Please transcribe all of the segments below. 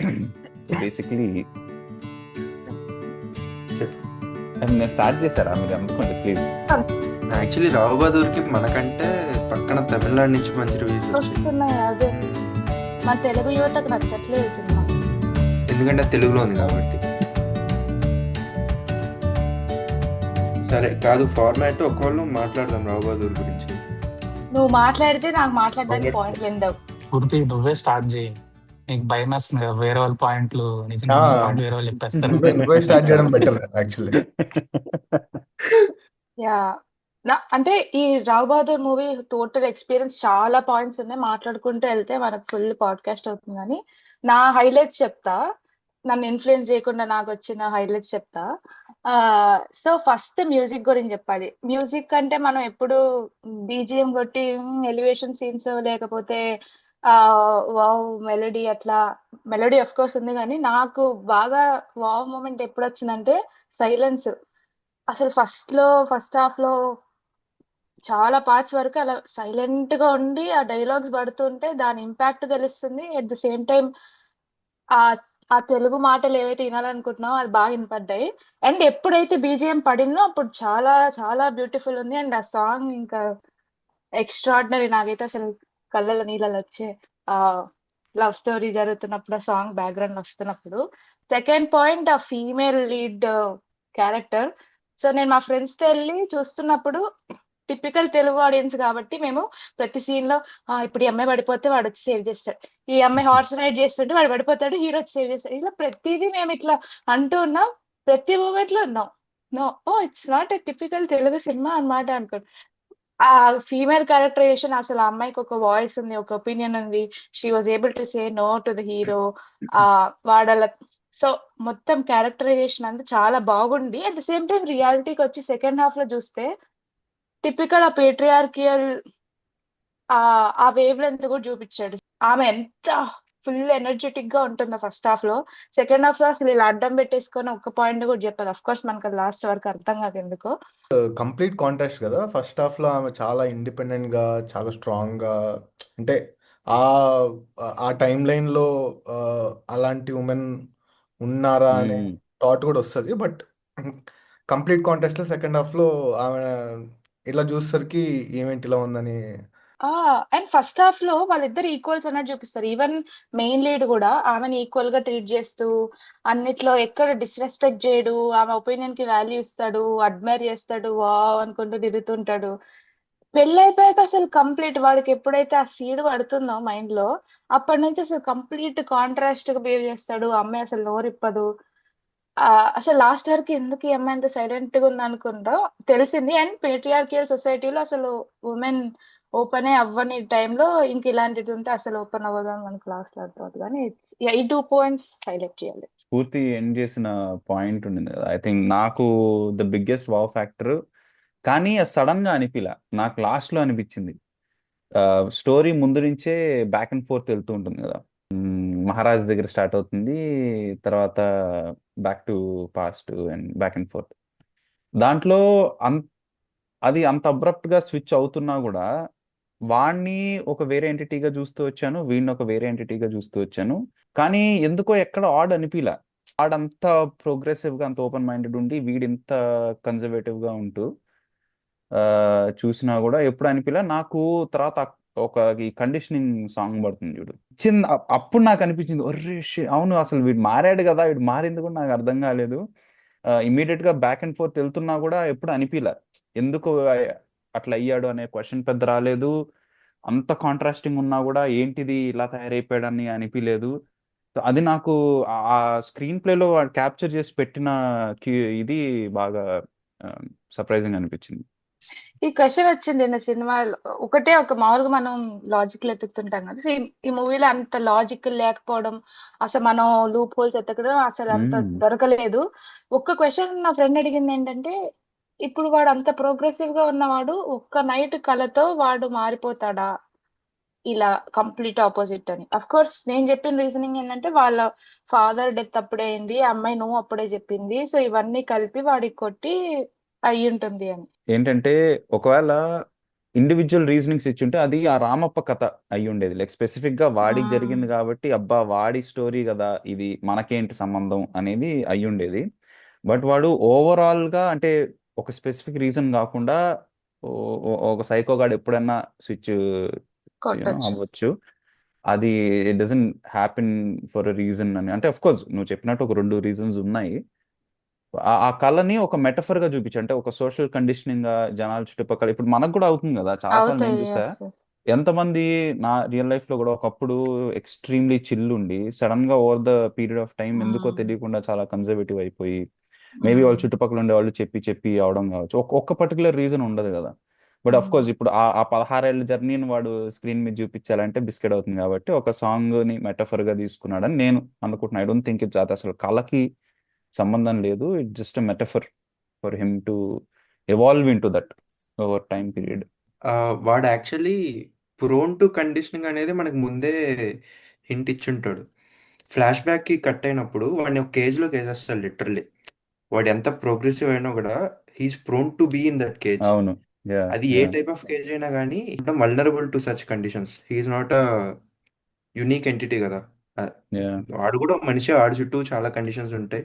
So basically చెప్పు. నేను start చేశారా, మీరు అందుకోండి ప్లీజ్. యాక్చువల్లీ రావు బహదూర్కి మనకంటే పక్కన తమిళనాడు నుంచి మంచి రివ్యూస్ వచ్చాయి. వస్తున్నాయి అదే మన తెలుగు యువతకు నచ్చట్లేదు ఈ సినిమా. ఎందుకంటే అది తెలుగులో ఉంది కాబట్టి. సరే కాదు, ఫార్మాట్ ఒకళ్ళు మాట్లాడదాం రావు బహదూర్ గురించి. నువ్వు మాట్లాడితే నాకు మాట్లాడడానికి పాయింట్లు ఉండవు. పూర్తి నువ్వే స్టార్ట్ చేయి. నీకు భయం వేస్తుంది కదా, వేరే వాళ్ళ పాయింట్లు నిజంగా ఆ, పాయింట్ వేరే వాళ్ళు చెప్పేస్తారు. నువ్వే స్టార్ట్ చేయడం బెటర్ యాక్చువల్లీ. యా అంటే ఈ రావు బహదూర్ మూవీ టోటల్ ఎక్స్పీరియన్స్ చాలా పాయింట్స్ ఉన్నాయి, మాట్లాడుకుంటూ వెళ్తే మనకు ఫుల్ పాడ్కాస్ట్ అవుతుంది. కానీ నా హైలైట్స్ చెప్తా, నన్ను ఇన్ఫ్లుయెన్స్ చేయకుండా నాకు వచ్చిన హైలైట్స్ చెప్తా. సో ఫస్ట్ మ్యూజిక్ గురించి చెప్పాలి. మ్యూజిక్ అంటే మనం ఎప్పుడు బీజిఎం కొట్టి ఎలివేషన్ సీన్స్ లేకపోతే వావ్ మెలోడీ, అట్లా మెలోడీ ఆఫ్ కోర్స్ ఉంది, కానీ నాకు బాగా వావ్ మూమెంట్ ఎప్పుడు వచ్చిందంటే సైలెన్స్. అసలు ఫస్ట్ హాఫ్ లో చాలా పార్ట్స్ వరకు అలా సైలెంట్ గా ఉండి ఆ డైలాగ్స్ పడుతుంటే దాని ఇంపాక్ట్ తెలుస్తుంది. అట్ ద సేమ్ టైం ఆ ఆ తెలుగు మాటలు ఏవైతే వినాలనుకుంటున్నామో అది బాగా వినపడ్డాయి. అండ్ ఎప్పుడైతే బీజిఎం పడిందో అప్పుడు చాలా చాలా బ్యూటిఫుల్ ఉంది. అండ్ ఆ సాంగ్ ఇంకా ఎక్స్ట్రాడినరీ. నాకైతే అసలు కళ్ళలో నీళ్ళలో వచ్చే ఆ లవ్ స్టోరీ జరుగుతున్నప్పుడు ఆ సాంగ్ బ్యాక్గ్రౌండ్ వస్తున్నప్పుడు. సెకండ్ పాయింట్, ఆ ఫీమేల్ లీడ్ క్యారెక్టర్. సో నేను మా ఫ్రెండ్స్ తో వెళ్ళి చూస్తున్నప్పుడు టిపికల్ తెలుగు ఆడియన్స్ కాబట్టి మేము ప్రతి సీన్ లో ఇప్పుడు ఈ అమ్మాయి పడిపోతే వాడు వచ్చి సేవ్ చేస్తాడు, ఈ అమ్మాయి హార్స్ రైడ్ చేస్తుంటే వాడు పడిపోతాడు, హీరో వచ్చి సేవ్ చేస్తాడు, ఇట్లా ప్రతిదీ మేము ఇట్లా అంటూ ఉన్నాం. ప్రతి మూమెంట్ లో ఉన్నాం. No, it's not a typical Telugu cinema అన్నమాట అనుకోండి. ఆ ఫీమేల్ క్యారెక్టరైజేషన్, అసలు ఆ అమ్మాయికి ఒక వాయిస్ ఉంది, ఒక ఒపీనియన్ ఉంది. She was able to say no to the hero. వాడల సో మొత్తం క్యారెక్టరైజేషన్ అంతా చాలా బాగుంది. అట్ ద సేమ్ టైం రియాలిటీకి వచ్చి సెకండ్ హాఫ్ లో చూస్తే టిపికల్ ఆ పేట్రియార్కియల్ ఆ వేవ్ లెంత్ కూడా చూపించాడు. ఆమె ఎంత ఫుల్ ఎనర్జెటిక్ గా ఉంటుందో ఫస్ట్ హాఫ్ లో. సెకండ్ హాఫ్ లో అసలు ఇలా అడ్డం పెట్టేసుకొని ఒక్క పాయింట్ కూడా చెప్పదు. అఫ్ కోర్స్ మనకు లాస్ట్ వరకు అర్థం కాదు ఎందుకో. కంప్లీట్ కాంట్రాస్ట్ కదా. ఫస్ట్ హాఫ్ లో ఆమె చాలా ఇండిపెండెంట్ గా, చాలా స్ట్రాంగ్ గా, అంటే ఆ ఆ టైం లైన్ లో అలాంటి ఉమెన్ ఉన్నారా అనే థాట్ కూడా వస్తుంది. బట్ కంప్లీట్ కాంట్రాస్ట్ లో సెకండ్ హాఫ్ లో ఆమె ఇలా చూసేసరికి ఏమేంటి ఇలా ఉందని. అండ్ ఫస్ట్ హాఫ్ లో వాళ్ళిద్దరు ఈక్వల్స్ అన్నట్టు చూపిస్తారు. ఈవెన్ మెయిన్ లీడ్ కూడా ఆమెను ఈక్వల్ గా ట్రీట్ చేస్తూ అన్నిట్లో ఎక్కడ డిస్రెస్పెక్ట్ చేయడు, ఆమె ఒపీనియన్ కి వాల్యూ ఇస్తాడు, అడ్మైర్ చేస్తాడు, వావ్ అనుకుంటూ తిరుగుతుంటాడు. పెళ్ళి అయిపోయాక అసలు కంప్లీట్ వాడికి ఎప్పుడైతే ఆ సీడ్ పడుతుందో మైండ్ లో, అప్పటి నుంచి అసలు కంప్లీట్ కాంట్రాస్ట్ గా బిహేవ్ చేస్తాడు. ఆ అమ్మాయి అసలు నోరిప్పదు. ఆ అసలు లాస్ట్ వరకు ఎందుకు ఈ అమ్మాయి అంత సైలెంట్ గా ఉంది అనుకుంటా తెలిసింది. అండ్ పేట్రియార్కియల్ సొసైటీలో అసలు ఉమెన్ ఓపెన్ అవ్వని టైంలో ఇంక ఇలాంటిది ఉంటే అసలు ఓపెన్ అవ్వదు అని మనకు లాస్ట్ లో అర్థమవుతుంది. కానీ ఈ 2 పాయింట్స్ హైలైట్ చేయాలి. స్ఫూర్తి ఎండ్ చేసిన పాయింట్ ఉండింది కదా, ఐ థింక్ నాకు ద బిగ్గెస్ట్ వావ్ ఫ్యాక్టర్. కానీ అది సడన్ గా అనిపిలా, నాకు లాస్ట్ లో అనిపించింది. స్టోరీ ముందు నుంచే బ్యాక్ అండ్ ఫోర్త్ వెళ్తూ ఉంటుంది కదా. మహారాజ్ దగ్గర స్టార్ట్ అవుతుంది, తర్వాత back to past and back and fourth. దాంట్లో అది అంత అబ్రప్ట్ గా స్విచ్ అవుతున్నా కూడా వాణ్ణి ఒక వేరే ఎంటిటీగా చూస్తూ వచ్చాను, వీడిని ఒక వేరే ఎంటిటీగా చూస్తూ వచ్చాను. కానీ ఎందుకో ఎక్కడ ఆడ్ అనిపిలా. ఆడంత ప్రోగ్రెసివ్ గా అంత ఓపెన్ మైండెడ్ ఉండి వీడింత కన్జర్వేటివ్ గా ఉంటూ చూసినా కూడా ఎప్పుడు అనిపిలా నాకు. తర్వాత ఒక ఈ కండిషనింగ్ సాంగ్ పడుతుంది చూడు, చిన్న అప్పుడు నాకు అనిపించింది, ఒర్రే అవును అసలు వీడు మారాడు కదా, వీడు మారింది కూడా నాకు అర్థం కాలేదు. ఇమీడియట్ గా బ్యాక్ అండ్ ఫోర్త్ వెళ్తున్నా కూడా ఎప్పుడు అనిపిలా ఎందుకు అట్లా అయ్యాడు అనే క్వశ్చన్ పెద్ద రాలేదు. అంత కాంట్రాస్టింగ్ ఉన్నా కూడా ఏంటిది ఇలా తయారైపోయాడని అనిపించలేదు. అది నాకు ఆ స్క్రీన్ ప్లేలో క్యాప్చర్ చేసి పెట్టిన ఇది బాగా సర్ప్రైజింగ్ అనిపించింది. ఈ క్వశ్చన్ వచ్చింది నా సినిమాలో ఒకటే, ఒక మామూలుగా మనం లాజిక్ ఎత్తుకుంటాం కదా. సో ఈ మూవీలో అంత లాజిక్ లేకపోవడం, అసలు మనం లూప్ హోల్స్ ఎత్తకడం అసలు అంత దొరకలేదు. ఒక్క క్వశ్చన్ నా ఫ్రెండ్ అడిగింది ఏంటంటే, ఇప్పుడు వాడు అంత ప్రోగ్రెసివ్ గా ఉన్నవాడు ఒక్క నైట్ కలతో వాడు మారిపోతాడా ఇలా కంప్లీట్ ఆపోజిట్ అని. అఫ్ కోర్స్ నేను చెప్పిన రీజనింగ్ ఏంటంటే వాళ్ళ ఫాదర్ డెత్ అప్పుడే అయింది, అమ్మాయి నువ్వు అప్పుడే చెప్పింది, సో ఇవన్నీ కలిపి వాడికి కొట్టి అయి ఉంటుంది అని. ఏంటంటే ఒకవేళ ఇండివిజువల్ రీజనింగ్స్ ఇచ్చుంటే అది ఆ రామప్ప కథ అయి ఉండేది. లైక్ స్పెసిఫిక్ గా వాడికి మ్మ్. జరిగింది కాబట్టి అబ్బా వాడి స్టోరీ కదా ఇది మనకేంటి సంబంధం అనేది అయి ఉండేది. బట్ వాడు ఓవరాల్ గా అంటే ఒక స్పెసిఫిక్ రీజన్ కాకుండా ఒక సైకో గాడు ఎప్పుడన్నా స్విచ్ కొట్టచ్చు. అవ్వచ్చు. అది it doesn't happen for reason అని అంటే అఫ్ కోర్స్ నువ్వు చెప్పినట్టు ఒక 2 రీజన్స్ ఉన్నాయి. ఆ కళని ఒక మెటఫర్ గా చూపించు అంటే ఒక సోషల్ కండిషనింగ్ గా జనాల చుట్టుపక్కల ఇప్పుడు మనకు కూడా అవుతుంది కదా చాలాసార్లు నేను అవుతాయి. చూసా ఎస్ ఎస్. ఎంతమంది నా రియల్ లైఫ్ లో కూడా ఒకప్పుడు ఎక్స్ట్రీమ్లీ చిల్ ఉండి సడన్ గా over the period of time ఎందుకో తెలియకుండా చాలా కన్జర్వేటివ్ అయిపోయి మేబీ వాళ్ళ చుట్టుపక్కల ఉండే వాళ్ళు చెప్పి చెప్పి అవడం కావచ్చు ఒక్క పర్టికులర్ రీజన్ ఉండదు కదా. బట్ అఫ్ కోర్స్ ఇప్పుడు ఆ 16 ఏళ్ళ జర్నీని వాడు స్క్రీన్ మీద చూపించాలంటే బిస్కెట్ అవుతుంది కాబట్టి ఒక సాంగ్ ని మెటఫర్ గా తీసుకున్నాడని నేను అనుకుంటున్నాను. ఐ డోంట్ థింక్ ఇట్స్ అది అసలు కళకి సంబంధం లేదు. It just metaphor for him to evolve in to that over time period. వాడు యాక్చువల్లీ ప్రోన్ టు కండిషనింగ్ అనేది మనకు ముందే హింట్ ఇచ్చుంటాడు. ఫ్లాష్ బ్యాక్కి కట్ అయినప్పుడు వాడిని ఒక కేజ్లోకి వేసేస్తాడు లిటరల్లీ. వాడు ఎంత ప్రోగ్రెసివ్ అయినా కూడా he's prone to be in that cage. అవును. యా అది a yeah type of cage అయినా కానీ vulnerable to such conditions. He's not a unique entity కదా. ఆ, యా వాడు కూడా ఒక మనిషి, వాడి చుట్టూ చాలా కండిషన్స్ ఉంటాయి.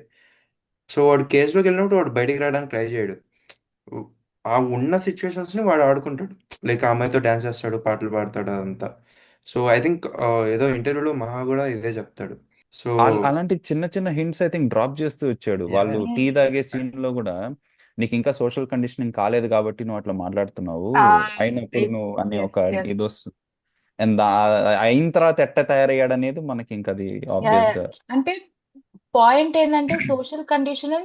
సో వాడు కేజ్లోకి వెళ్ళినప్పుడు వాడు బయటికి రావడానికి ట్రై చేయడు. ఆ ఉన్న సిచ్యువేషన్స్ని వాడు ఆడుకుంటాడు. లైక్ ఆ అమ్మాయితో డ్యాన్స్ చేస్తాడు, పాటలు పాడతాడు, అదంతా. సో ఐ థింక్ ఏదో ఇంటర్వ్యూలో మహా కూడా ఇదే చెప్తాడు. సో అలాంటి చిన్న చిన్న హింట్స్ ఐ థింక్ డ్రాప్ చేస్తూ వచ్చాడు. వాళ్ళు టీ తాగే సీన్ లో కూడా నీకు ఇంకా సోషల్ కండిషనింగ్ కాలేదు కాబట్టి నువ్వు అట్లా మాట్లాడుతున్నావు అయినప్పుడు నువ్వు అని ఒక ఎస్ ఎస్. ఏదో and అయిన తర్వాత ఎట్ట తయారయ్యాడు అనేది మనకి ఇంకా అది ఆబ్వియస్ గా అంటే పాయింట్ ఏంటంటే సోషల్ కండిషన్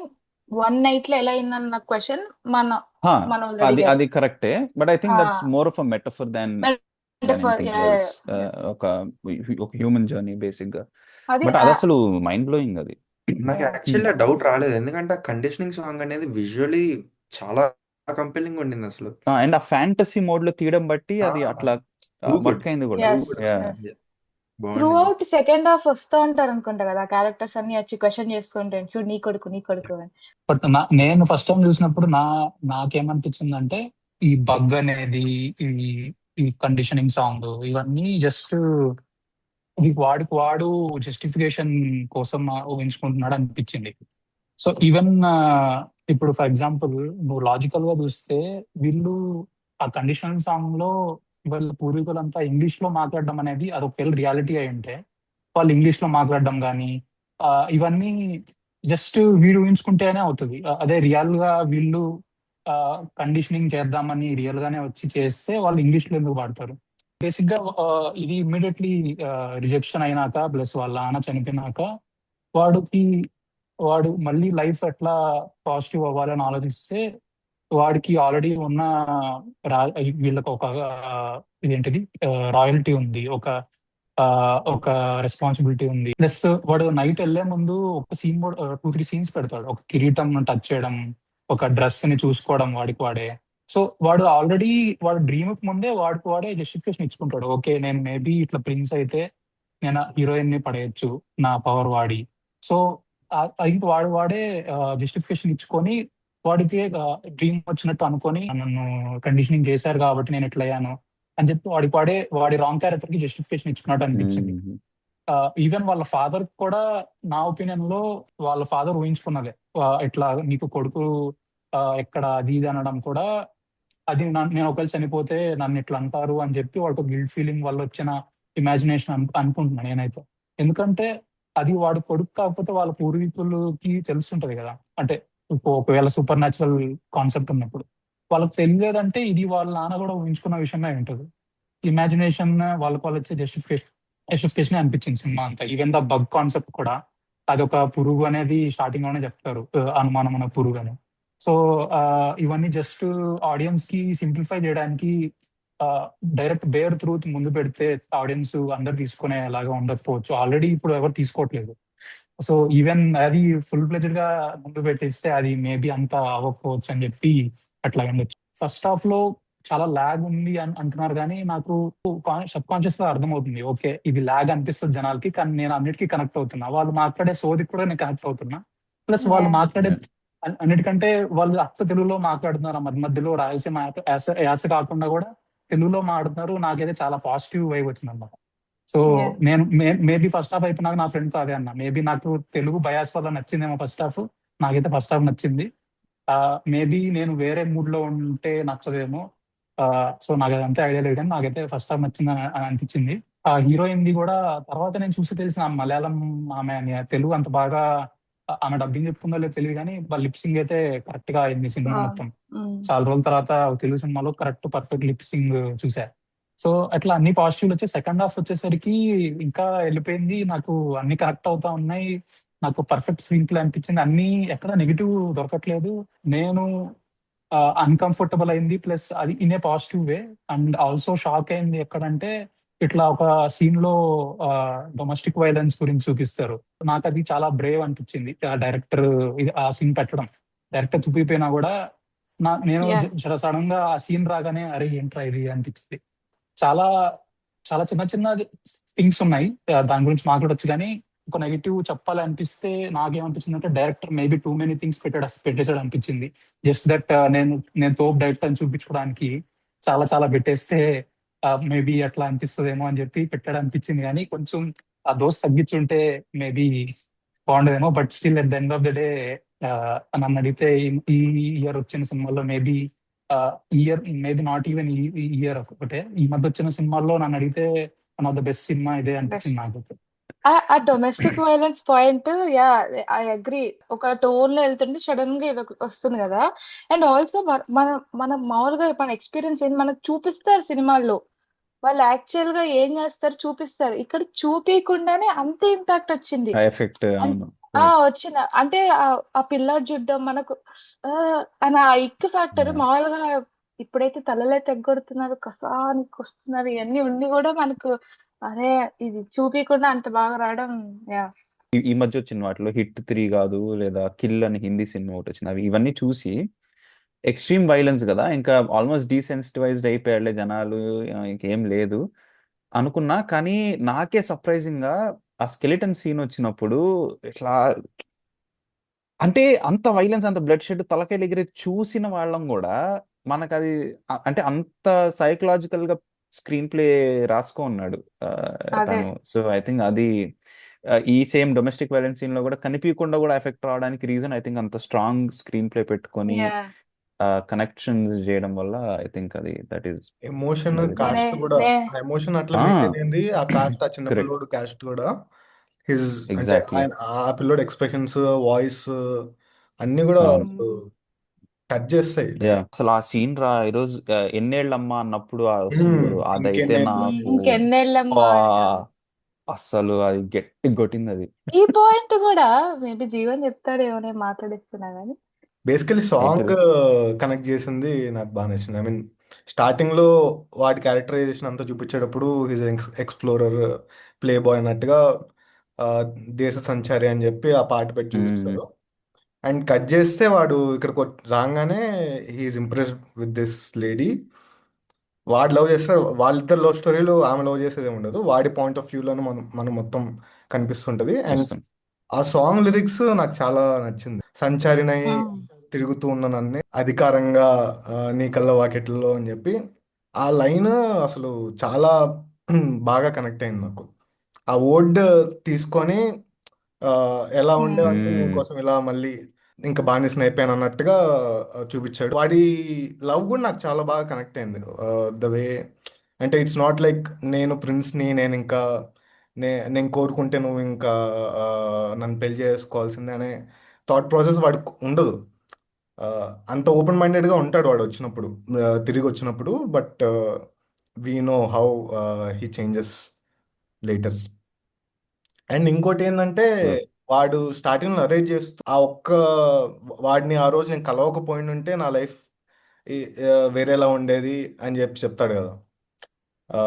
1 నైట్ లో ఎలా అయిందన్న క్వశ్చన్ హా, మనం అది ఆల్రెడీ అది కరెక్టే. But I think that's more of a metaphor than anything else. ఒక ఒక హ్యూమన్ జర్నీ బేసిక్ గా. అది బట్ అది అసలు మైండ్ బ్లోయింగ్ అది. నాకు యాక్చువల్లీ ఆ డౌట్ రాలేదు, ఎందుకంటే ఆ కండిషనింగ్ సాంగ్ అనేది విజువలీ చాలా కంపెలింగ్ ఉండింది అసలు. అండ్ ఆ ఫ్యాంటసీ మోడ్ లో తీయడం బట్టి అది అట్లా టూ గుడ్, వర్క్ అయింది కూడా. Yes yeah yes. త్రూ బాగుండింది. అవుట్ సెకండ్ హాఫ్ వస్తూ ఉంటారు అనుకుంటా కదా క్యారెక్టర్స్ అన్ని వచ్చి క్వశ్చన్ చేసుకుంటాను చూడు నీ కొడుకు నీ కొడుకు అని. బట్ నేను ఫస్ట్ టైం చూసినప్పుడు నాకేమనిపించిందంటే ఈ బగ్ అనేది ఈ ఈ కండిషనింగ్ సాంగ్ ఇవన్నీ జస్ట్ ఇది వాడికి వాడు జస్టిఫికేషన్ కోసం ఊహించుకుంటున్నాడు అనిపించింది. సో ఈవెన్ ఇప్పుడు ఫర్ ఎగ్జాంపుల్ నువ్వు లాజికల్ గా చూస్తే వీళ్ళు ఆ కండిషనల్ సాంగ్ లో వీళ్ళ పూర్వీకులంతా ఇంగ్లీష్ లో మాట్లాడడం అనేది అది ఒక రియాలిటీ అయి ఉంటే వాళ్ళు ఇంగ్లీష్ లో మాట్లాడడం కానీ ఇవన్నీ జస్ట్ వీడు ఊహించుకుంటేనే అవుతుంది. అదే రియల్ గా వీళ్ళు కండిషనింగ్ చేద్దామని రియల్ గానే వచ్చి చేస్తే వాళ్ళు ఇంగ్లీష్ లో ఎందుకు వాడతారు? బేసిక్ గా ఇది ఇమ్మీడియట్లీ రిజెక్షన్ అయినాక ప్లస్ వాళ్ళ నాన్న చనిపోయినాక వాడికి వాడు మళ్ళీ లైఫ్ ఎట్లా పాజిటివ్ అవ్వాలని ఆలోచిస్తే వాడికి ఆల్రెడీ ఉన్న వీళ్ళకి ఒక ఇదేంటిది రాయల్టీ ఉంది, ఒక ఒక రెస్పాన్సిబిలిటీ ఉంది. ప్లస్ వాడు నైట్ వెళ్లే ముందు ఒక సీన్ 2-3 సీన్స్ పెడతాడు. ఒక కిరీటం టచ్ చేయడం, ఒక డ్రెస్ ని చూసుకోవడం వాడికి వాడే. సో వాడు ఆల్రెడీ వాడు డ్రీమ్ ముందే వాడికి వాడే జస్టిఫికేషన్ ఇచ్చుకుంటాడు. ఓకే నేను మేబీ ఇట్లా ప్రిన్స్ అయితే నేను హీరోయిన్ ని పడేయచ్చు నా పవర్ వాడి. సో ఇంక వాడే జస్టిఫికేషన్ ఇచ్చుకొని వాడికి డ్రీమ్ వచ్చినట్టు అనుకొని నన్ను కండిషనింగ్ చేశారు కాబట్టి నేను ఇట్లా అయ్యాను అని చెప్పి వాడి రాంగ్ క్యారెక్టర్ కి జస్టిఫికేషన్ ఇచ్చుకున్నట్టు అనిపించింది. ఈవెన్ వాళ్ళ ఫాదర్ కూడా నా ఒపీనియన్ లో వాళ్ళ ఫాదర్ ఊహించుకున్నదే ఇట్లా నీకు కొడుకు ఎక్కడ అది ఇది అనడం కూడా అది నేను ఒకవేళ చనిపోతే నన్ను ఇట్లా అంటారు అని చెప్పి వాడికి గిల్ట్ ఫీలింగ్ వల్ల వచ్చిన ఇమాజినేషన్ అనుకుంటున్నాను నేనైతే. ఎందుకంటే అది వాడు కొడుకు కాకపోతే వాళ్ళ పూర్వీకులకి తెలుస్తుంటది కదా. అంటే ఒకవేళ సూపర్ న్యాచురల్ కాన్సెప్ట్ ఉన్నప్పుడు వాళ్ళకి తెలియలేదంటే ఇది వాళ్ళ నాన్న కూడా ఊహించుకున్న విషయమే ఉంటుంది. ఇమాజినేషన్ వాళ్ళకి వచ్చే జస్టిఫికేషన్ అనిపించింది సినిమా అంతా. ఈవెన్ ద బగ్ కాన్సెప్ట్ కూడా అది ఒక పురుగు అనేది స్టార్టింగ్ లోనే చెప్తారు, అనుమానం ఉన్న పురుగు అని. సో ఇవన్నీ జస్ట్ ఆడియన్స్ కి సింప్లిఫై చేయడానికి డైరెక్ట్ బేర్ ట్రూత్ ముందు పెడితే ఆడియన్స్ అందరు తీసుకునేలాగా ఉండకపోవచ్చు. ఆల్రెడీ ఇప్పుడు ఎవరు తీసుకోవట్లేదు. సో ఈవెన్ అది ఫుల్ ఫ్లెజ్డ్ గా ముందు పెట్టిస్తే అది మేబీ అంత అవ్వకపోవచ్చు అని చెప్పి అట్లా ఉండొచ్చు. ఫస్ట్ హాఫ్ లో చాలా ల్యాగ్ ఉంది అని అంటున్నారు కానీ నాకు సబ్ కాన్షియస్ గా అర్థమవుతుంది. ఓకే ఇది ల్యాగ్ అనిపిస్తుంది జనాలకి, కానీ నేను అన్నిటికీ కనెక్ట్ అవుతున్నా. వాళ్ళు మాట్లాడే సోదికి కూడా నేను కనెక్ట్ అవుతున్నా. ప్లస్ వాళ్ళు మాట్లాడే అన్నిటికంటే వాళ్ళు అచ్చ తెలుగులో మాట్లాడుతున్నారు, మధ్య మధ్యలో రాయలసీమ యాస కాకుండా కూడా తెలుగులో మాట్లాడుతున్నారు, నాకైతే చాలా పాజిటివ్ వైబ్ వచ్చిందన్నమాట. సో యా నేను మేబీ ఫస్ట్ హాఫ్ అయిపోయినాక నా ఫ్రెండ్స్ అదే అన్న, మేబీ నాకు తెలుగు బయాస్ వల్ల నచ్చిందేమో ఫస్ట్ హాఫ్. నాకైతే ఫస్ట్ హాఫ్ నచ్చింది. మేబీ నేను వేరే మూడ్ లో ఉంటే నచ్చదేమో. సో నాకు అదంతా ఐడియా లేదు, కానీ నాకైతే ఫస్ట్ హాఫ్ నచ్చింది అని అనిపించింది. ఆ హీరోయిన్ ది కూడా తర్వాత నేను చూసి తెలిసిన ఆమె మలయాళం ఆమె అని. తెలుగు అంత బాగా ఆమె డబ్బింగ్ చెప్పుకుందో లేదో తెలియదు, కానీ వాళ్ళ లిప్సింగ్ అయితే కరెక్ట్ గా అయింది సినిమా మొత్తం. చాలా రోజుల తర్వాత ఒక తెలుగు సినిమాలో కరెక్ట్ పర్ఫెక్ట్ లిప్సింగ్ చూసా. సో అట్లా అన్ని పాజిటివ్లు వచ్చాయి. సెకండ్ హాఫ్ వచ్చేసరికి ఇంకా వెళ్ళిపోయింది. నాకు అన్ని కరెక్ట్ అవుతా ఉన్నాయి. నాకు పర్ఫెక్ట్ స్క్రీన్ ప్లే అనిపించింది. అన్ని ఎక్కడ నెగిటివ్ దొరకట్లేదు. నేను అన్కంఫర్టబుల్ అయింది, ప్లస్ అది in a positive way. And also shock అయింది ఎక్కడంటే, ఇట్లా ఒక సీన్ లో డొమెస్టిక్ వైలెన్స్ గురించి చూపిస్తారు. నాకు అది చాలా బ్రేవ్ అనిపించింది డైరెక్టర్ ఆ సీన్ పెట్టడం. డైరెక్టర్ చూపిపోయినా కూడా నేను యా సడన్ గా ఆ సీన్ రాగానే అరే ఏంట్రా ఇది అనిపించింది. చాలా చాలా చిన్న చిన్న థింగ్స్ ఉన్నాయి, దాని గురించి మాట్లాడొచ్చు. కానీ ఒక నెగిటివ్ చెప్పాలి అనిపిస్తే నాకేమనిపించింది అంటే, director maybe too many things పెట్టేసాడు అనిపించింది. జస్ట్ దట్ నేను తోపు డైరెక్టర్ అని చూపించుకోవడానికి చాలా చాలా పెట్టేస్తే మేబీ అట్లా అనిపిస్తుందేమో అని చెప్పి పెట్టాడు అనిపించింది. కానీ కొంచెం ఆ దోస్ తగ్గించుంటే మేబీ బాగుండదేమో. But still at the end of the day నన్ను అడిగితే ఈ ఇయర్ వచ్చిన సినిమాల్లో maybe year maybe not even ఈ ఇయర్ ఒకటే, ఈ మధ్య వచ్చిన సినిమాల్లో నన్ను అడిగితే వన్ ఆఫ్ ద బెస్ట్ సినిమా ఇదే అనిపించింది బెస్ట్. నాకైతే. ఆ domestic violence point, ya I agree. ఒక టోన్ లో వెళ్తుంటే సడన్ గా ఇది వస్తుంది కదా. అండ్ ఆల్సో మన మన మామూలుగా మన ఎక్స్పీరియన్స్ ఏంటి, మనకు చూపిస్తారు సినిమాల్లో. వాళ్ళు యాక్చువల్ గా ఏం చేస్తారు చూపిస్తారు. ఇక్కడ చూపించకుండానే అంతే ఇంపాక్ట్ వచ్చింది. ఆ ఎఫెక్ట్, అండ్ అవును, కరెక్ట్. వచ్చిన అంటే ఆ పిల్లాడు చూడ్డం మనకు అని ఆ ఇక్ ఫ్యాక్టర్ మామూలుగా. ఇప్పుడైతే తలలే తెగ్గొడుతున్నారు, కసానికి వస్తున్నారు, ఇవన్నీ ఉండి కూడా మనకు అరే ఇది చూపించకుండా అంత బాగా రావడం. యా ఈ మధ్య వచ్చిన వాటిలో హిట్ 3 కాదు, లేదా కిల్ అని హిందీ సినిమా ఒకటి వచ్చింది. ఇవన్నీ చూసి ఎక్స్ట్రీమ్ వైలెన్స్ కదా, ఇంకా ఆల్మోస్ట్ డీసెన్సిటైజ్డ్ అయిపోయాడులే జనాలు, ఇంకేం లేదు అనుకున్నా. కానీ నాకే సర్ప్రైజింగ్ గా ఆ స్కెలిటన్ సీన్ వచ్చినప్పుడు ఇట్లా, అంటే అంత వైలెన్స్, అంత బ్లడ్ షెడ్, తలకాయలు ఎగిరే చూసిన వాళ్ళం కూడా మనకు అది అంటే అంత సైకలాజికల్ గా స్క్రీన్ ప్లే రాసుకో ఉన్నాడు అదే. తను. సో ఐ థింక్ అది ఈ సేమ్ డొమెస్టిక్ వైలెన్స్ సీన్ లో కూడా కనిపించకుండా కూడా ఎఫెక్ట్ రావడానికి రీజన్ ఐ థింక్ అంత స్ట్రాంగ్ స్క్రీన్ ప్లే పెట్టుకొని యా కనెక్షన్స్ చేయడం వల్ల. ఐ థింక్ అది దట్ ఈస్ ఎమోషన్ వెరీ నేనే కాస్ట్ కూడా, నే ఆ ఎమోషన్ అట్లా మెయింటైన్ అయింది. ఆ కాస్ట్, ఆ చిన్న కరెక్ట్, పిల్లోడు కాస్ట్ కూడా హిజ్, అంటే ఎగ్జాక్ట్లీ, ఆయన ఆ పిల్లోడు ఎక్స్ప్రెషన్స్, వాయిస్ అన్ని కూడా అవును. టచ్ చేస్తాయి యా డైరెక్ట్. అసలు ఆ సీన్ ఈరోజు ఎన్నేళ్ళమ్మా అన్నప్పుడు వస్తుంది చూడు, అదైతే ఇంకెన్నేళ్ళు. నాకు ఇంకెన్నేళ్ళమ్మా అని. అసలు అది గట్టి కొట్టింది అది. ఈ పాయింట్ కూడా మేబీ జీవన్ చెప్తాడేమో, నేను మాట్లాడిస్తున్నా కానీ. బేసికలీ సాంగ్ ఏంటది? కనెక్ట్ చేసింది నాకు బాగా నచ్చింది. ఐ మీన్ స్టార్టింగ్ లో వాడి క్యారెక్టరైజేషన్ అంతా చూపించేటప్పుడు హిజ్ ఎక్స్ప్లోరర్, ప్లే బాయ్ అన్నట్టుగా, ఆ, దేశ సంచారి అని చెప్పి ఆ పాట పెట్టి మ్మ్. చూపిస్తారు. అండ్ కట్ చేస్తే వాడు ఇక్కడికి రాగానే he's impressed with this lady. వాడు లవ్ చేస్తాడు. వాళ్ళిద్దరు లవ్ స్టోరీలు, ఆమె లవ్ చేసేది ఏమి ఉండదు. వాడి పాయింట్ ఆఫ్ వ్యూలోనే మనం మొత్తం కనిపిస్తుంటది. అండ్ వస్తుంది. ఆ సాంగ్ లిరిక్స్ నాకు చాలా నచ్చింది. సంచారినై తిరుగుతూ ఉన్న నన్నే అధికారంగా నీ కళ్ళ వాకిట్లలో అని చెప్పి ఆ లైన్ అసలు చాలా బాగా కనెక్ట్ అయింది నాకు. ఆ వర్డ్ తీసుకొని ఆ, ఎలా ఉండేవంటే మ్మ్. నీకోసం ఇలా మళ్ళీ ఇంకా బానిసని అయిపోయాను అన్నట్టుగా చూపించాడు. వాడి లవ్ కూడా నాకు చాలా బాగా కనెక్ట్ అయింది. ద వే, అంటే ఇట్స్ నాట్ లైక్ నేను ప్రిన్స్ని, నేను ఇంకా నేను కోరుకుంటే నువ్వు ఇంకా ఆ, నన్ను పెళ్లి చేసుకోవాల్సిందే అనే థాట్ ప్రాసెస్ వాడికి ఉండదు. ఆ, అంత ఓపెన్ మైండెడ్గా ఉంటాడు వాడు వచ్చినప్పుడు, తిరిగి వచ్చినప్పుడు. But we know how he changes later. And ఇంకోటి ఏంటంటే, True. వాడు స్టార్టింగ్ నరేట్ చేస్తూ ఆ ఒక్క వాడిని ఆ రోజు నేను కలవకపోయింటే నా లైఫ్ వేరేలా ఉండేది అని చెప్పి చెప్తాడు కదా. ఆ,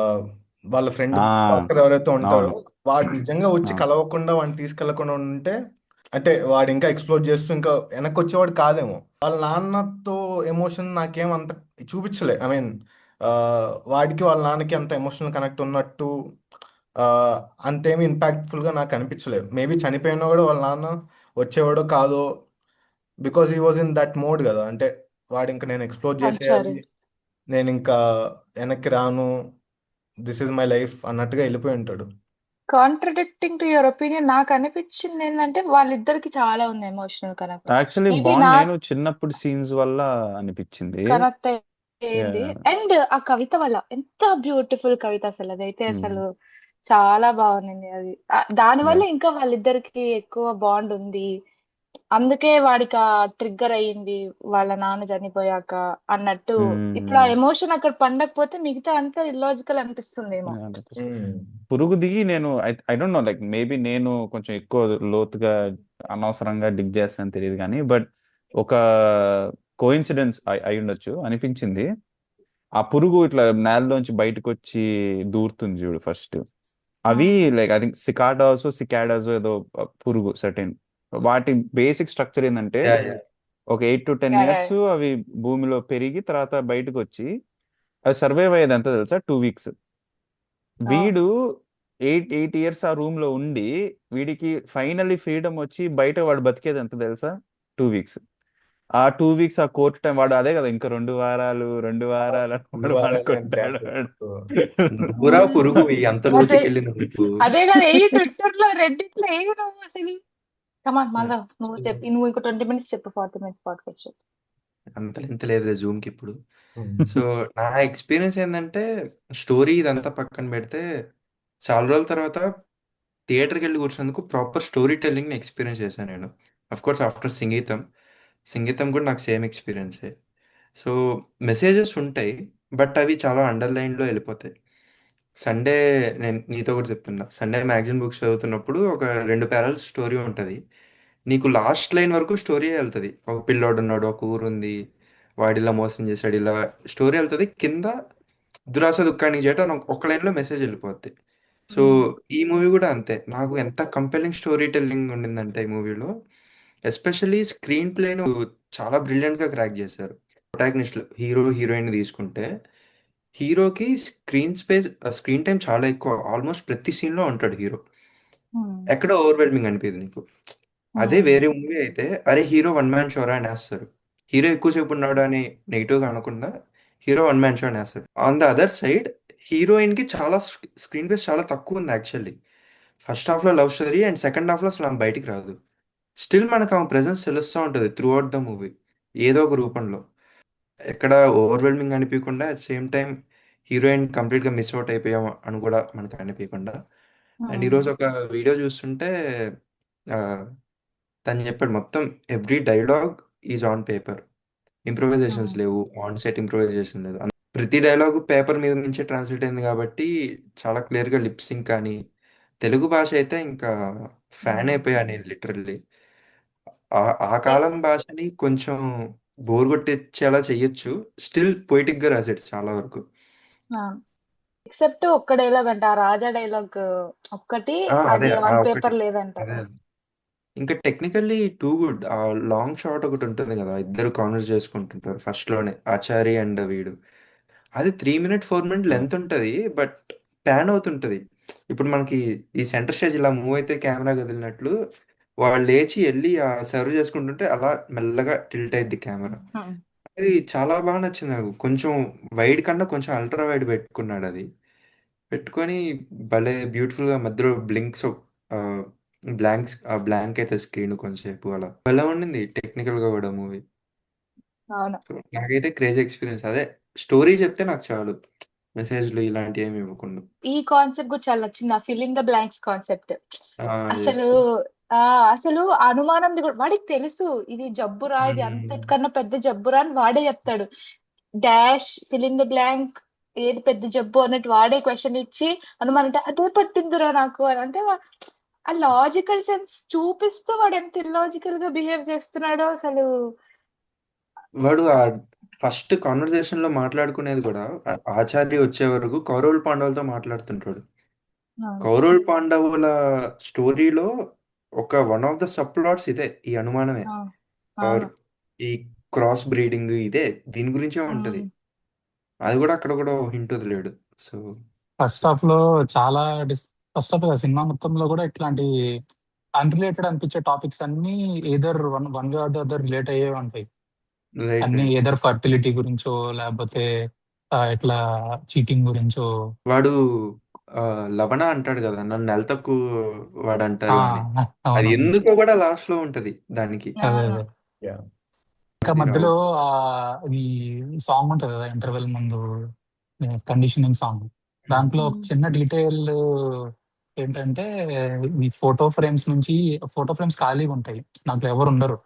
వాళ్ళ ఫ్రెండ్ ఆ డాక్టర్ ఎవరైతే ఉంటాడో అవును, వాడు నిజంగా వచ్చి అవును, కలవకుండా వాడిని తీసుకెళ్లకుండా ఉంటే, అంటే వాడు ఇంకా ఎక్స్ప్లోర్ చేస్తూ ఇంకా వెనక్కి వచ్చేవాడు కాదేమో. వాళ్ళ నాన్నతో ఎమోషన్ నాకేం అంత చూపించలే. ఐ మీన్ వాడికి వాళ్ళ నాన్నకి అంత ఎమోషనల్ కనెక్ట్ ఉన్నట్టు ఆ, అంతేమి ఇంపాక్ట్ఫుల్గా నాకు అనిపించలేదు. మేబీ చనిపోయినా కూడా వాళ్ళ నాన్న వచ్చేవాడో కాదో, because he was in that mode కదా. అంటే వాడు ఇంకా నేను ఎక్స్ప్లోర్ సంచారి. చేసేయాలి, నేను ఇంకా వెనక్కి రాను, దిస్ ఇస్ మై లైఫ్ అన్నట్టుగా వెళ్ళిపోయి ఉంటాడు. కాంట్రడిక్టింగ్ టు యువర్ ఒపీనియన్ నాకు అనిపించింది ఏంటంటే వాళ్ళిద్దరికి చాలా ఉంది emotional connect. Actually maybe bond నాకు నేను చిన్నప్పుడు సీన్స్ వల్ల అనిపించింది. కనెక్ట్ అయ్యింది. అండ్ ఆ కవిత వల్ల ఎంత బ్యూటిఫుల్ కవిత అసలు అదైతే అసలు చాలా బాగుంది అది. దానివల్ల ఇంకా వాళ్ళిద్దరికి ఎక్కువ బాండ్ ఉంది. అందుకే వాడికి ఆ ట్రిగ్గర్ అయ్యింది వాళ్ళ నాన్న చనిపోయాక అన్నట్టు. ఇప్పుడు ఆ ఎమోషన్ అక్కడ పండకపోతే మిగతా అంతా ఇల్లాజికల్ అనిపిస్తుందేమో. పురుగు దిగి నేను I don't know, like maybe నేను కొంచెం ఎక్కువ లోతుగా అనవసరంగా డిగ్ చేస్తాను తెలియదు కానీ, బట్ ఒక కోఇన్సిడెన్స్ అయి ఉండొచ్చు అనిపించింది. ఆ పురుగు ఇట్లా నేలలోంచి బయటకు వచ్చి దూరుతుంది చూడు ఫస్ట్, అవి లైక్ ఐ థింక్ సికాడాస్ ఏదో పురుగు సర్టెన్. వాటి బేసిక్ స్ట్రక్చర్ ఏంటంటే యా యా ఒక 8 to 10 యా యా ఇయర్స్ అవి భూమిలో పెరిగి తర్వాత బయటకు వచ్చి అవి సర్వైవ్ అయ్యేది ఎంత తెలుసా, 2 weeks. వీడు 8 years ఆ రూమ్ లో ఉండి వీడికి ఫైనల్లీ ఫ్రీడమ్ వచ్చి బయట వాడు బతికేది ఎంత తెలుసా, 2 weeks. ఆ 2 weeks ఆ కోర్ట్ టైం వాడు అదే కదా, ఇంకా 2 వారాలు అని వాడు అనుకుంటాడు. నువ్వురా పురుగు అంత అదే లోతుకి వెళ్ళిన నువ్వు. అదే కదా ట్విట్టర్ లో రెడ్డిట్ లో నువ్వు అసలు కమాన్ మళ్ళా నువ్వు చెప్పి నువ్వు ఇంకో 20 minutes చెప్పు, 40 minutes పాడ్కాస్ట్ చెప్పు. అంత లేదు జూమ్ కి ఇప్పుడు. సో నా ఎక్స్పీరియన్స్ ఏంటంటే స్టోరీ ఇదంతా పక్కన పెడితే చాలా రోజుల తర్వాత థియేటర్కి వెళ్ళి కూర్చున్నందుకు ప్రాపర్ స్టోరీ టెల్లింగ్ ఎక్స్పీరియన్స్ చేశాను నేను. అఫ్ కోర్స్ ఆఫ్టర్ సంగీతం కూడా నాకు సేమ్ ఎక్స్పీరియన్సే. సో మెసేజెస్ ఉంటాయి బట్ అవి చాలా అండర్లైన్లో వెళ్ళిపోతాయి. సండే నేను నీతో కూడా చెప్తున్నా, సండే మ్యాగజైన్ బుక్స్ చదువుతున్నప్పుడు ఒక 2 పేరాల స్టోరీ ఉంటుంది. నీకు లాస్ట్ లైన్ వరకు స్టోరీ వెళ్తుంది. ఒక పిల్లోడు ఉన్నాడు, ఒక ఊరు ఉంది, వాడిలా మోసం చేశాడు, ఇలా స్టోరీ వెళ్తుంది. కింద దురాస దుఃఖానికి చేయటం అని ఒక లైన్లో మెసేజ్ వెళ్ళిపోద్ది. సో ఈ మూవీ కూడా అంతే. నాకు ఎంత కంపెలింగ్ స్టోరీ టెల్లింగ్ ఉండిందంటే ఈ మూవీలో, ఎస్పెషల్లీ స్క్రీన్ ప్లేను చాలా బ్రిలియంట్గా క్రాక్ చేశారు. ప్రొటాగనిస్ట్లు హీరో హీరోయిన్ తీసుకుంటే హీరోకి స్క్రీన్ టైం చాలా ఎక్కువ. ఆల్మోస్ట్ ప్రతి సీన్లో ఉంటాడు హీరో. ఎక్కడ ఓవర్వెల్మింగ్ అనిపించదు నీకు. అదే వేరే మూవీ అయితే అరే హీరో వన్ మ్యాన్ షోరా అని వేస్తారు. హీరో ఎక్కువసేపు ఉన్నాడు అని నెగిటివ్గా అనకుండా హీరో వన్ మ్యాన్ షో అని వేస్తారు. On the other side heroine కి చాలా స్క్రీన్ స్పేస్ చాలా తక్కువ ఉంది యాక్చువల్లీ. ఫస్ట్ హాఫ్ లో love story and second half లో అసలు ఆమె బయటికి రాదు. స్టిల్ మనకు ఆమె ప్రెజెన్స్ తెలుస్తూ ఉంటుంది త్రూ అవుట్ ద మూవీ ఏదో ఒక రూపంలో. ఎక్కడ ఓవర్వెల్మింగ్ అనిపించకుండా అట్ సేమ్ టైం హీరోయిన్ కంప్లీట్గా మిస్ అవుట్ అయిపోయాం అని కూడా మనకు అనిపించకుండా. అండ్ ఈరోజు ఒక వీడియో చూస్తుంటే తను చెప్పాడు మొత్తం every dialogue is on paper, improvisations లేవు, ఆన్ సెట్ ఇంప్రొవైజేషన్ లేదు. ప్రతి డైలాగ్ పేపర్ మీద నుంచే ట్రాన్స్లేట్ అయింది కాబట్టి చాలా క్లియర్గా లిప్సింగ్ కానీ. తెలుగు భాష అయితే ఇంకా ఫ్యాన్ అయిపోయా నేను లిటరల్లీ. ఆ కాలం భాషని కొంచెం బోర్ కొట్టించేలా చెయ్యొచ్చు, స్టిల్ పొయిటిక్ గా రాశాడు చాలా వరకు. ఎక్సెప్ట్ ఒక్క డైలాగ్ అంట, ఆ రాజా డైలాగ్ ఒక్కటి, అదే అది వన్ పేపర్ లేదంట. అదే ఇంకా టెక్నికల్లీ టూ గుడ్. ఆ లాంగ్ షాట్ ఒకటి ఉంటుంది కదా, ఇద్దరు కాన్వర్స్ చేసుకుంటుంటారు ఫస్ట్ లోనే, ఆచారి అండ్ వీడు. అది 3 minute 4 minute లెంత్ ఉంటుంది బట్ ప్యాన్ అవుతుంటది. ఇప్పుడు మనకి ఈ సెంటర్ స్టేజ్ ఇలా మూవ్ అయితే కెమెరా కదిలినట్లు వాళ్ళు లేచి వెళ్ళి ఆ సర్వ్ చేసుకుంటుంటే అలా మెల్లగా టిల్ట్ అయింది కెమెరా. అది చాలా బాగా నచ్చింది నాకు. కొంచెం వైడ్ కన్నా కొంచెం అల్ట్రా వైడ్ పెట్టుకున్నాడు. అది పెట్టుకొని భలే బ్యూటిఫుల్ గా మధ్యలో బ్లింక్స్ బ్లాంక్ అయితే స్క్రీన్ కొంచెంసేపు అలా భలే ఉండింది టెక్నికల్ గా కూడా మూవీ. అవును. నాకైతే క్రేజీ ఎక్స్పీరియన్స్. అదే స్టోరీ చెప్తే నాకు చాలు, మెసేజ్లు ఇలాంటివి ఏమి ఇవ్వకుండా. ఈ కాన్సెప్ట్ కూడా చాలా నచ్చింది, ఆ fill in the blanks concept. అసలు అసలు అనుమానంది కూడా వాడికి తెలుసు ఇది జబ్బురా, ఇది అంతకన్నా పెద్ద జబ్బురా అని వాడే చెప్తాడు. Dash fill in the blank ఏది పెద్ద జబ్బు అన్నట్టు వాడే క్వశ్చన్ ఇచ్చి అనుమానం అంటే అదే పట్టిందిరా నాకు అని అంటే ఆ లాజికల్ సెన్స్ చూపిస్తూ వాడు ఎంత ఇల్లాజికల్ గా బిహేవ్ చేస్తున్నాడో అసలు. వాడు ఆ ఫస్ట్ కాన్వర్సేషన్ లో మాట్లాడుకునేది కూడా ఆచార్య వచ్చే వరకు కౌరవుల పాండవులతో మాట్లాడుతుంటాడు. కౌరవుల పాండవుల స్టోరీలో ఒక one of the sub plots ఇదే, ఈ అనుమానమే ఆర్ ఈ క్రాస్ బ్రీడింగ్, ఇదే దీని గురించే ఉంటది. అది కూడా అక్కడ కూడా హింట్ వదిలేడు. సో ఫస్ట్ హాఫ్ లో చాలా ఫస్ట్ హాఫ్ సినిమా మొత్తంలో కూడా ఇట్లాంటి అన్రిలేటెడ్ అనిపించే టాపిక్స్ అన్ని either one way or the other relate అయ్యే ఉంటాయి. రైట్ అన్ని రైట్ ఏదర్ ఫర్టిలిటీ గురించో లేకపోతే ఎట్లా చీటింగ్ గురించో. వాడు లవణ అంటాడు కదా, నన్ను నెల తక్కువ వాడు ఆ, అంటారు అని. అది అవునవును. ఎందుకో కూడా లాస్ట్ లో ఉంటది దానికి. అదే అవును. అదే. యా ఇంకా అది మధ్యలో రావు. ఆ ఈ సాంగ్ ఉంటుంది కదా ఇంటర్వెల్ ముందు, కండిషనింగ్ సాంగ్. దాంట్లో ఒక చిన్న డీటెయిల్ ఏంటంటే, ఈ ఫోటో ఫ్రేమ్స్ ఖాళీగా ఉంటాయి, దాంట్లో ఎవరు ఉండరు.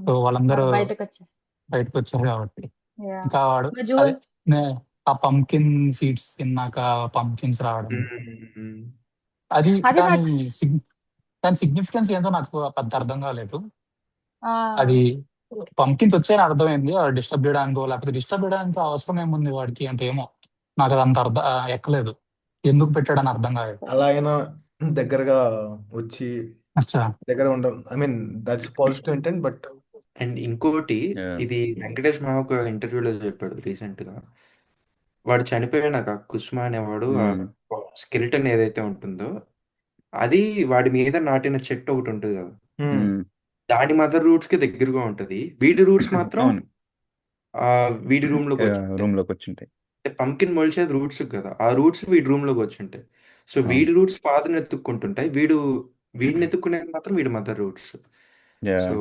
సో వాళ్ళందరూ వాడు బయటకు వచ్చేసి బయటకు వచ్చారు కాబట్టి. యా ఇంకా వాడు మరి అదే జూన్ ఆ పంకిన్ సీడ్స్ తిన్నాక పంకిన్స్ రావడం, మ్మ్. అది అది దాని నాకు సిగ్ దాని సిగ్నిఫికెన్స్ ఏందో నాకు పెద్ద అర్థం కాలేదు. ఆ అది పంకిన్స్ వచ్చాయని అర్థమైంది, డిస్టర్బ్ చేయడానికో లేకపోతే డిస్టర్బ్ చేయడానికి అవసరం ఏముంది వాడికి అంటే, ఏమో నాకు అది అంత ఎక్కలేదు, ఎందుకు పెట్టాడని అర్థం కాలేదు. అలా అయినా దగ్గరగా వచ్చి అచ్చా. దగ్గర ఉండడం, I mean that's positive intent, but and ఇంకోటి, Yeah. ఇది వెంకటేష్ మామ ఒక ఇంటర్వ్యూలో చెప్పాడు రీసెంట్ గా. వాడు చనిపోయాక కుసుమ అనేవాడు ఆ Mm. స్కెలిటన్ ఏదైతే ఉంటుందో అది వాడి మీద నాటిన చెట్టు ఒకటి ఉంటుంది కదా, Mm. దాని మదర్ రూట్స్ కి దగ్గరగా ఉంటది. వీడి రూట్స్ మాత్రం అవును, ఆ వీడి రూమ్ లోకి వచ్చి రూమ్ లోకి వచ్చింటాయి. పంకిన్ మొలిచేది రూట్స్ కదా, ఆ రూట్స్ వీడి రూమ్ లోకి వచ్చి ఉంటాయి. సో అవును. వీడి రూట్స్ ఫాదర్ని ఎత్తుక్కుంటుంటాయి, వీడిని ఎత్తుక్కునేది మాత్రం వీడి mother roots. Yeah, so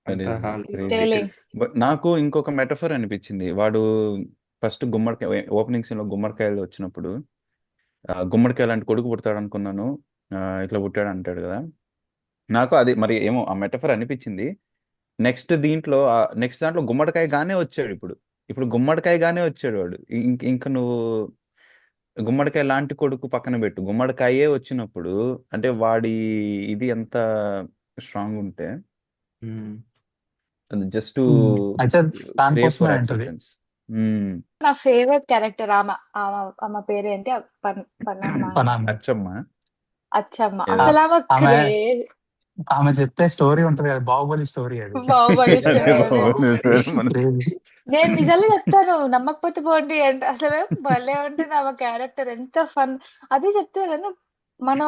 that అంత ఈస్ క్రేజీ. డీటెయిలింగ్ బట్ నాకు ఇంకొక మెటఫర్ అనిపించింది. వాడు ఫస్ట్ గుమ్మడికాయ ఓపెనింగ్ సీన్ లో గుమ్మడికాయలు వచ్చినప్పుడు, గుమ్మడికాయ లాంటి కొడుకు పుడతాడు అనుకున్నాను, ఇట్లా పుట్టాడు అంటాడు కదా. నాకు అది మరి ఏమో ఆ మెటఫర్ అనిపించింది. నెక్స్ట్ దాంట్లో గుమ్మడికాయ గానే వచ్చాడు. ఇప్పుడు గుమ్మడికాయ గానే వచ్చాడు వాడు. ఇంకా నువ్వు గుమ్మడికాయ లాంటి కొడుకు పక్కన పెట్టు, గుమ్మడికాయే వచ్చినప్పుడు అంటే వాడి ఇది ఎంత స్ట్రాంగ్ ఉంటే జస్ట్ అయితే క్రియేట్ దానికోసమే ఫర్ ఉంటుంది. యాక్సెప్టెన్స్. నా ఫేవరెట్ క్యారెక్టర్ ఆమె పేరు ఏంటి పన్నమ్మ పనామి. అచ్చమ్మా. అచ్చమ్మ. ఏదో అసలు ఆమె ఆమె క్రేజ్ ఆమె చెప్పే స్టోరీ ఉంటది కదా, బాహుబలి స్టోరీ అది. బాహుబలి అదే స్టోరీ అదే. మన Crazy. నేను నిజంగా చెప్తాను, నమ్మకపోతే పోండి అంటే అసలు భలే ఉంటుంది ఆమె క్యారెక్టర్, ఎంత ఫన్. అదే చెప్తే కదా, మన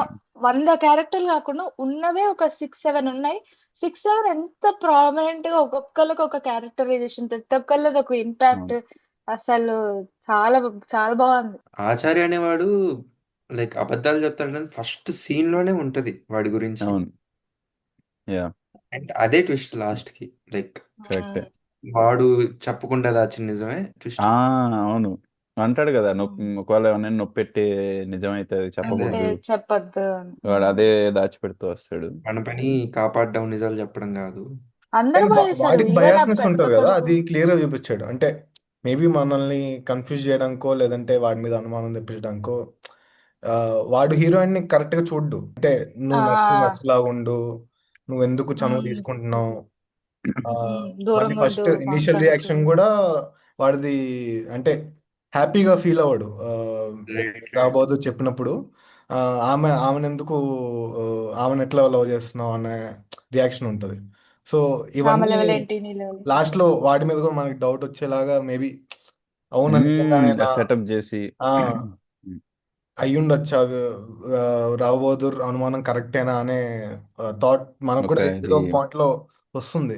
100 క్యారెక్టర్లు కాకుండా ఉన్నవే ఒక 6-7 ఉన్నాయి. 6-7 ఎంత ప్రామినెంట్ గా ఒక్కొక్కరికి ఒక క్యారెక్టరైజేషన్, ప్రతి ఒక్కళ్ళది ఒక ఇంపాక్ట్. అసలు చాలా చాలా బాగుంది. ఆచార్య అనేవాడు లైక్ అబద్ధాలు చెప్తాడని ఫస్ట్ సీన్ లోనే ఉంటది వాడి గురించి. అవును, యా, అండ్ అదే ట్విస్ట్ లాస్ట్ కి, లైక్ కరెక్ట్. వాడు చెప్పకుండా దాచిన నిజమే ట్విస్ట్. అవును, అంటాడు కదా, ఉమ్. ఒకవేళ ఎవరైనా నొప్పి పెట్టి నిజమైతే అది అదే చెప్పకూడదు, చెప్పొద్దు. వాడు అదే దాచిపెడుతూ వస్తాడు. మన పని కాపాడడం, నిజాలు చెప్పడం కాదు. అందరూ అండ్ బాగా చేశారు, వాడికి ఈవెన్ ఆ బయాస్నెస్ పెద్ద ఉంటుంది కదా, కొడుకు. అది క్లియర్గా చూపించాడు. అంటే మేబీ మనల్ని కన్ఫ్యూజ్ చేయడానికో లేదంటే వాడి మీద అనుమానం తెప్పించడానికో వాడు హీరోయిన్ని కరెక్ట్గా చూడ్డు. అంటే ఆ నువ్వు మెస్ లాగా ఉండు, నువ్వు ఎందుకు చనువు ఉమ్, తీసుకుంటున్నావు. మళ్ళీ దూరంగా ఉండు ఫస్ట్ ఇనీషియల్ మాట్లాడకు. రియాక్షన్ కూడా వాడిది అంటే హ్యాపీగా ఫీల్ అవ్వడు. Right right. రాబోదు చెప్పినప్పుడు ఆ, ఆమెను ఎందుకు ఆమెను ఎట్లా లవ్ చేస్తున్నావు అనే రియాక్షన్ ఉంటుంది. సో ఆమె ఇవన్నీ లెవెల్ ఏంటి, నీ లెవెల్. లాస్ట్ లో వాడి మీద కూడా మనకి డౌట్ వచ్చేలాగా మేబీ అవును నిజంగానేనా సెటప్ చేసి ఆ, అయ్యుండొచ్చా, రాబోదు అనుమానం కరెక్టేనా అనే థాట్ మనకు ఒక కూడా ఇది, ఏదో ఒక పాయింట్ లో వస్తుంది.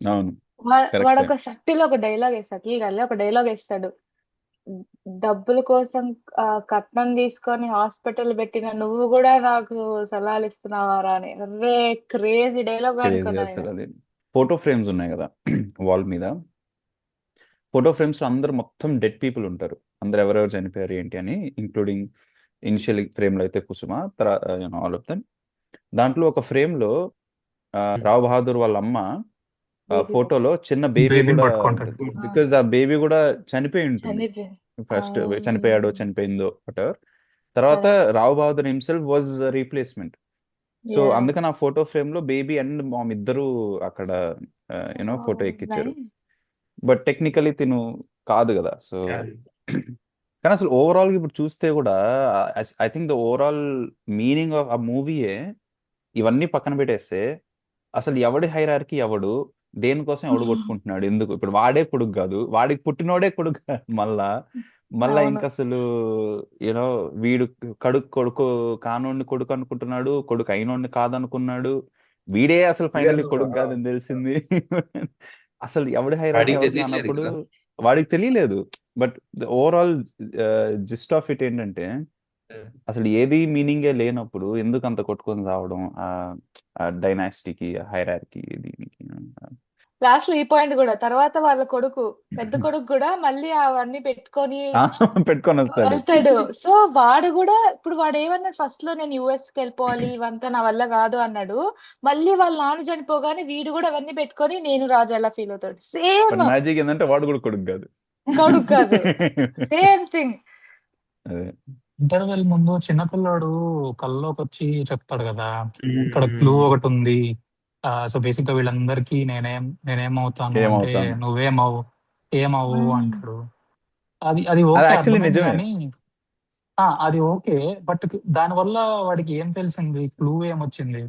అవును, వాడు కరెక్టే. ఒక సట్టిలో ఒక డైలాగ్ వేస్తాడు, ఈ గల్లీ ఒక డైలాగ్ వేస్తాడు. డబ్బుల కోసం కట్నం తీసుకొని హాస్పిటల్ పెట్టిన నువ్వు కూడా నాకు సలహాలు ఇస్తున్నావారా అని. అరే క్రేజీ డైలాగ్ క్రేజీ అనుకున్నా అసలు. నేను. అది ఫోటో ఫ్రేమ్స్ ఉన్నాయి కదా వాల్ మీద, ఫోటో ఫ్రేమ్స్ లో అందరు మొత్తం డెడ్ పీపుల్ ఉంటారు, అందరు ఎవరెవరు చనిపోయారు ఏంటి అని, ఇంక్లూడింగ్ ఇనిషియల్ ఫ్రేమ్ లో అయితే కుసుమ, తర్వాత ఆల్ ఆఫ్ దెమ్. దాంట్లో ఒక ఫ్రేమ్ లో రావ్ బహదూర్ వాళ్ళ అమ్మ బేబీ ఫోటోలో చిన్న బేబీ బేబీని కూడా పట్టుకుంటాడు. ఉంటుంది, బికాజ్ ఆ బేబీ కూడా చనిపోయి ఉంటుంది. చనిపోయింది. ఫస్ట్ చనిపోయాడో చనిపోయిందో whatever. తర్వాత Rao Bahadur himself was replacement. So అందుకని ఆ ఫోటో ఫ్రేమ్ లో బేబీ అండ్ మామ్ ఇద్దరు అక్కడ ఫోటో ఎక్కించారు. బట్ టెక్నికలీ తిను కాదు కదా. సో కానీ అసలు ఓవరాల్ ఇప్పుడు చూస్తే కూడా I think the overall meaning of ఆ మూవీయే ఇవన్నీ పక్కన పెట్టేస్తే, అసలు ఎవడి హైరార్కీ, ఎవడు దేనికోసం ఎవడు కొట్టుకుంటున్నాడు, ఎందుకు ఇప్పుడు వాడే కొడుకు కాదు, వాడికి పుట్టినోడే కొడుకు కాదు, మళ్ళా అవును. ఇంకా అసలు యూనో వీడు కొడుకు కానోడిని కొడుకు అనుకుంటున్నాడు, కొడుకు అయినోడిని కాదనుకున్నాడు, వీడే అసలు ఫైనల్లీ కొడుకు కాదని తెలిసింది. అసలు ఎవడి హైరార్కీ వాడికి ఎవరు తెలియలేదు కానప్పుడు కదా. వాడికి తెలియలేదు. But overall gist of it ఏంటంటే అసలు ఏది మీనింగే లేనప్పుడు ఎందుకు అంత కొట్టుకొని రావడం ఆ డైనాసిటీకి హైరార్కీ దీనికి. లాస్ట్ లో ఈ పాయింట్ కూడా తర్వాత వాళ్ళ కొడుకు పెద్ద కొడుకు కూడా మళ్ళీ అవన్నీ పెట్టుకొని పెట్టుకొని వస్తాడు. వెళ్తాడు. సో వాడు కూడా ఇప్పుడు వాడు ఏమన్నాడు ఫస్ట్ లో, నేను యుఎస్ కి వెళ్ళిపోవాలి ఇవంతా నా వల్ల కాదు అన్నాడు. మళ్ళీ వాళ్ళ నాన్న చనిపోగానే వీడు కూడా అవన్నీ పెట్టుకొని నేను రాజు ఎలా ఫీల్ అవుతాడు, సేమ్ బట్ మ్యాజిక్ ఏంటంటే వాడు కూడా కొడుకు కాదు. కొడుకు కాదు, సేమ్ థింగ్. అదే ఇంటర్వెల్ ముందు చిన్నపిల్లాడు కల్లోకి వచ్చి చెప్తాడు కదా, ఇక్కడ క్లూ ఒకటి ఉంది. సో బేసిక్ గా వీళ్ళందరికీ నేనేమవుతాను అంటే ఏమవుతాను. ఏమవు అంటాడు. అది అది అది ఓకే, యాక్చువల్లీ అర్థమైంది నిజమే. కానీ అది ఓకే. బట్ దానివల్ల వాడికి ఏం తెలిసింది, క్లూ ఏమొచ్చింది?